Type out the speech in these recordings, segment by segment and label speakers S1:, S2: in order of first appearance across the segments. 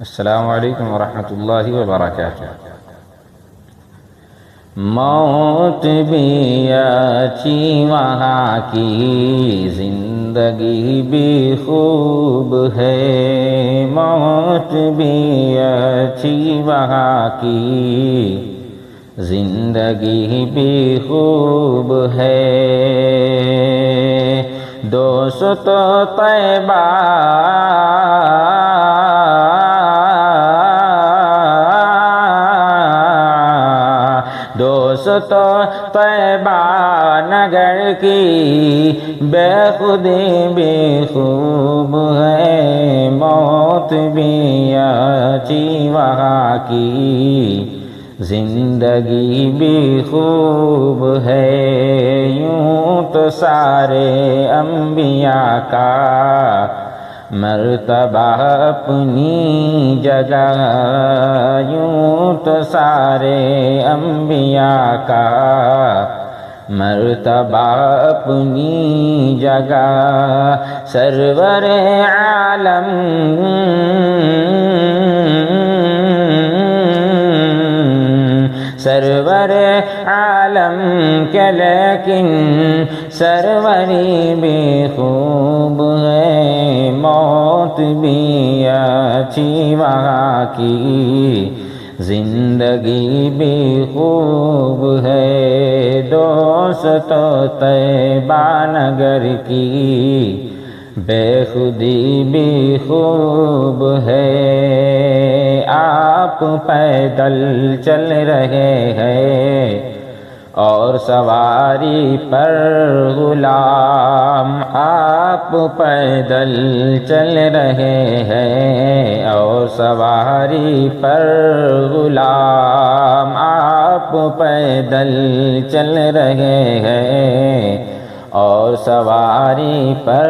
S1: السلام علیکم ورحمۃ اللہ وبرکاتہ۔ موت بھی اچھی وہاں کی، زندگی بھی خوب ہے۔ موت بھی اچھی وہاں کی، زندگی بھی خوب ہے۔ دوست طیبہ دوست طیبہ نگر کی، بے خودی بھی خوب ہے۔ موت بھی اچھی وہاں کی، زندگی بھی خوب ہے۔ یوں تو سارے انبیاء کا مرتبہ اپنی جگہ، یوں تو سارے انبیاء کا مرتبہ اپنی جگہ۔ سرور عالم سرور عالم کے لیکن سروری بھی خوب ہے۔ موت بھی اچھی وہاں کی، زندگی بھی خوب ہے۔ دوست طیبہ نگر کی، بے خودی بھی خوب ہے۔ آپ پیدل چل رہے ہیں اور سواری پر غلام، آپ پیدل چل رہے ہیں اور سواری پر غلام، آپ پیدل چل رہے ہیں اور سواری پر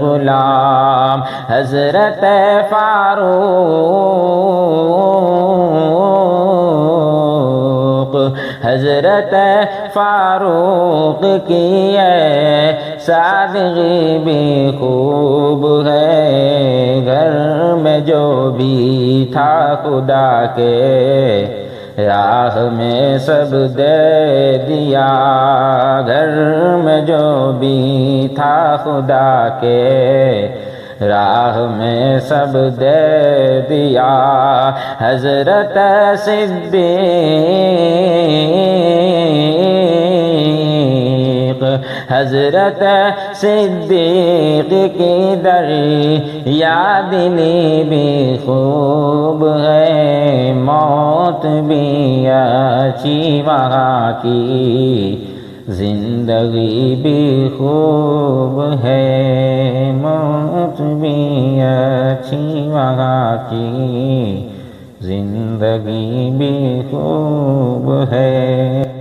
S1: غلام۔ حضرت فاروق حضرت فاروق کی سادگی بھی خوب ہے۔ گھر میں جو بھی تھا خدا کے، راہ میں سب دے دیا۔ گھر میں جو بھی تھا خدا کے، راہ میں سب دے دیا۔ حضرت صدیق حضرت صدیق کی دریادلی بھی خوب ہے۔ موت بھی اچھی وہاں کی، زندگی بھی خوب ہے۔ موت بھی اچھی وہاں کی، زندگی بھی خوب ہے۔